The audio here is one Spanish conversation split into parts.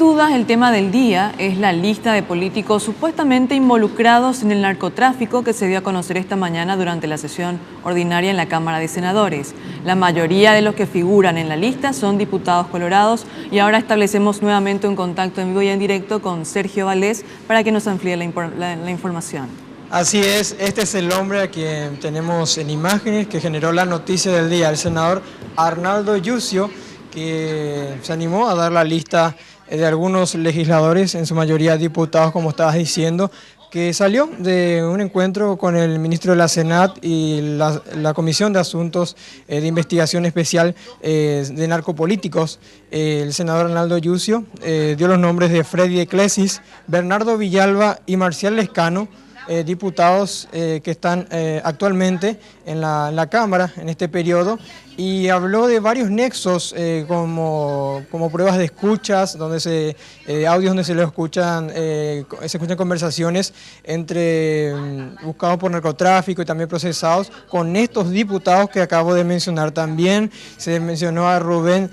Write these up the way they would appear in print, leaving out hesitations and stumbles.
dudas, el tema del día es la lista de políticos supuestamente involucrados en el narcotráfico que se dio a conocer esta mañana durante la sesión ordinaria en la Cámara de Senadores. La mayoría de los que figuran en la lista son diputados colorados y ahora establecemos nuevamente un contacto en vivo y en directo con Sergio Valdés para que nos amplíe la información. Así es, este es el hombre a quien tenemos en imágenes que generó la noticia del día, el senador Arnaldo Yucio, que se animó a dar la lista de algunos legisladores, en su mayoría diputados, como estabas diciendo, que salió de un encuentro con el ministro de la Senat y la Comisión de Asuntos de Investigación Especial de Narcopolíticos. El senador Arnaldo Yucio dio los nombres de Freddy Eclesis, Bernardo Villalba y Marcial Lescano, diputados que están actualmente en la Cámara en este periodo, y habló de varios nexos como pruebas de escuchas, donde audios donde se escuchan conversaciones entre buscados por narcotráfico y también procesados con estos diputados que acabo de mencionar. También se mencionó a Rubén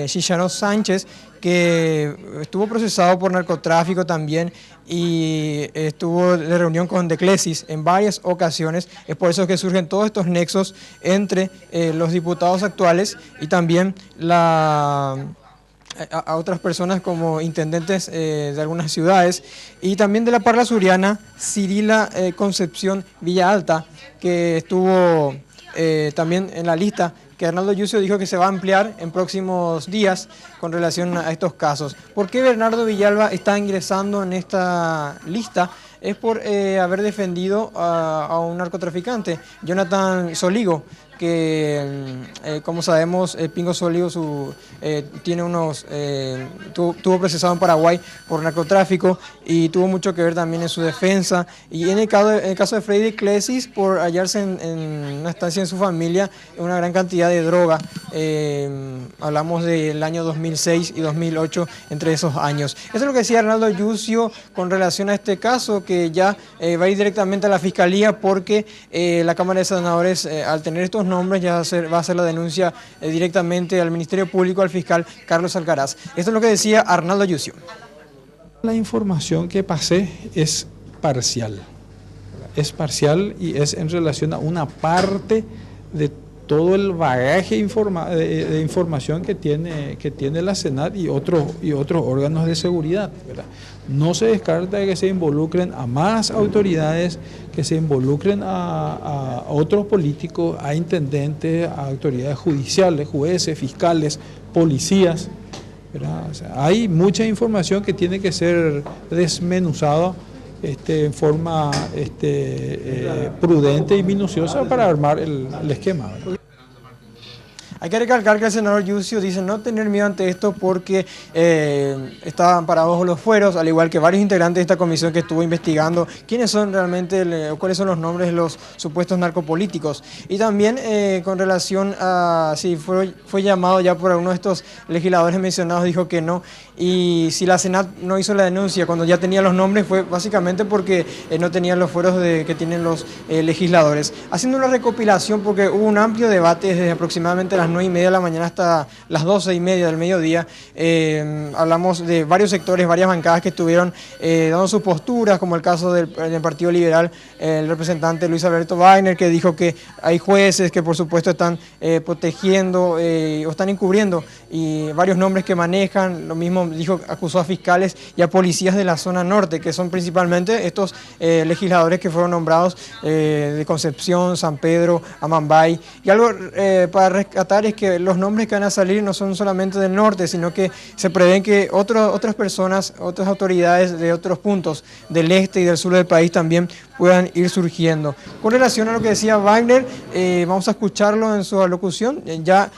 Chicharro Sánchez, que estuvo procesado por narcotráfico también y estuvo de reunión con Eclesis en varias ocasiones. Es por eso que surgen todos estos nexos entre los diputados actuales y también a otras personas como intendentes de algunas ciudades, y también de la Parla Suriana, Cirila Concepción Villalta, que estuvo también en la lista, que Arnaldo Yucio dijo que se va a ampliar en próximos días con relación a estos casos. ¿Por qué Bernardo Villalba está ingresando en esta lista? Es por haber defendido a un narcotraficante, Jonathan Soligo, que como sabemos, Pingo Soligo tuvo procesado en Paraguay por narcotráfico y tuvo mucho que ver también en su defensa. Y en el caso de Freddy Eclesis, por hallarse en una estancia en su familia una gran cantidad de droga. Hablamos del año 2006 y 2008, entre esos años. Eso es lo que decía Arnaldo Yucio con relación a este caso, que ya va a ir directamente a la Fiscalía, porque la Cámara de Senadores, al tener estos nombres, ya va a hacer la denuncia directamente al Ministerio Público, al fiscal Carlos Alcaraz. Esto es lo que decía Arnaldo Yucio. La información que pasé es parcial y es en relación a una parte de todo el bagaje de información que tiene la Senat y otros órganos de seguridad, ¿verdad? No se descarta de que se involucren a más autoridades, que se involucren a otros políticos, a intendentes, a autoridades judiciales, jueces, fiscales, policías, ¿verdad? O sea, hay mucha información que tiene que ser desmenuzada en forma prudente y minuciosa para armar el esquema, ¿verdad? Hay que recalcar que el senador Yucio dice no tener miedo ante esto porque estaban parados los fueros, al igual que varios integrantes de esta comisión que estuvo investigando quiénes son realmente, cuáles son los nombres de los supuestos narcopolíticos. Y también con relación a si fue llamado ya por alguno de estos legisladores mencionados, dijo que no. Y si la Senat no hizo la denuncia cuando ya tenía los nombres, fue básicamente porque no tenían los fueros que tienen los legisladores. Haciendo una recopilación, porque hubo un amplio debate desde aproximadamente las 9:30 de la mañana hasta las 12:30 del mediodía. Hablamos de varios sectores, varias bancadas que estuvieron dando sus posturas, como el caso del Partido Liberal, el representante Luis Alberto Wagner, que dijo que hay jueces que por supuesto están protegiendo o están encubriendo, y varios nombres que manejan. Lo mismo dijo, acusó a fiscales y a policías de la zona norte, que son principalmente estos legisladores que fueron nombrados de Concepción, San Pedro, Amambay. Y algo para rescatar es que los nombres que van a salir no son solamente del norte, sino que se prevén que otras personas, otras autoridades de otros puntos del este y del sur del país también puedan ir surgiendo. Con relación a lo que decía Wagner, vamos a escucharlo en su alocución, ya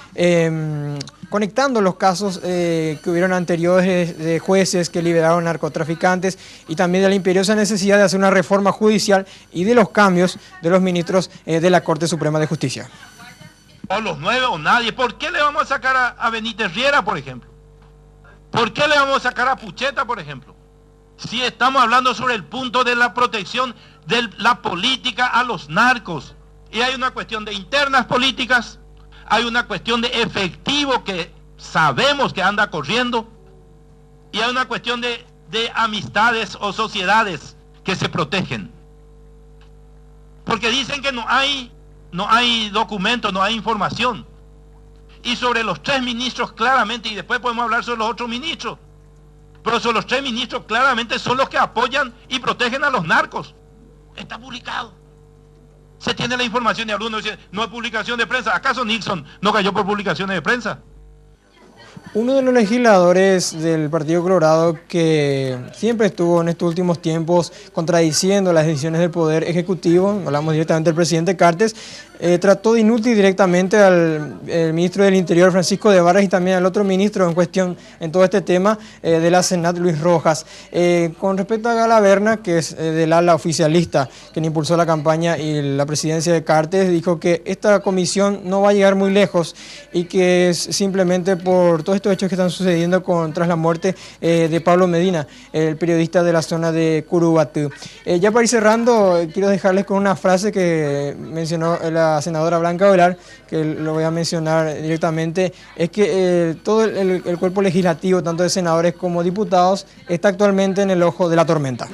conectando los casos que hubieron anteriores de jueces que liberaron narcotraficantes, y también de la imperiosa necesidad de hacer una reforma judicial y de los cambios de los ministros de la Corte Suprema de Justicia. O los 9 o nadie. ¿Por qué le vamos a sacar a Benítez Riera, por ejemplo? ¿Por qué le vamos a sacar a Pucheta, por ejemplo? Si estamos hablando sobre el punto de la protección de la política a los narcos. Y hay una cuestión de internas políticas, hay una cuestión de efectivo que sabemos que anda corriendo, Y hay una cuestión de amistades o sociedades que se protegen. Porque dicen que no hay documentos, no hay información. Y sobre los 3 ministros claramente, y después podemos hablar sobre los otros ministros, pero sobre los 3 ministros claramente son los que apoyan y protegen a los narcos. Está publicado. Se tiene la información y algunos dicen, no hay publicación de prensa. ¿Acaso Nixon no cayó por publicaciones de prensa? Uno de los legisladores del Partido Colorado que siempre estuvo en estos últimos tiempos contradiciendo las decisiones del Poder Ejecutivo, hablamos directamente del presidente Cartes, trató de inútil directamente al ministro del Interior, Francisco de Vargas, y también al otro ministro en cuestión en todo este tema, de la Senat, Luis Rojas. Con respecto a Galaverna, que es del ala oficialista, quien impulsó la campaña y la presidencia de Cartes, dijo que esta comisión no va a llegar muy lejos y que es simplemente por todos estos hechos que están sucediendo tras la muerte de Pablo Medina, el periodista de la zona de Curubatú. Ya para ir cerrando, quiero dejarles con una frase que mencionó la senadora Blanca Velar, que lo voy a mencionar directamente, es que todo el cuerpo legislativo, tanto de senadores como diputados, está actualmente en el ojo de la tormenta.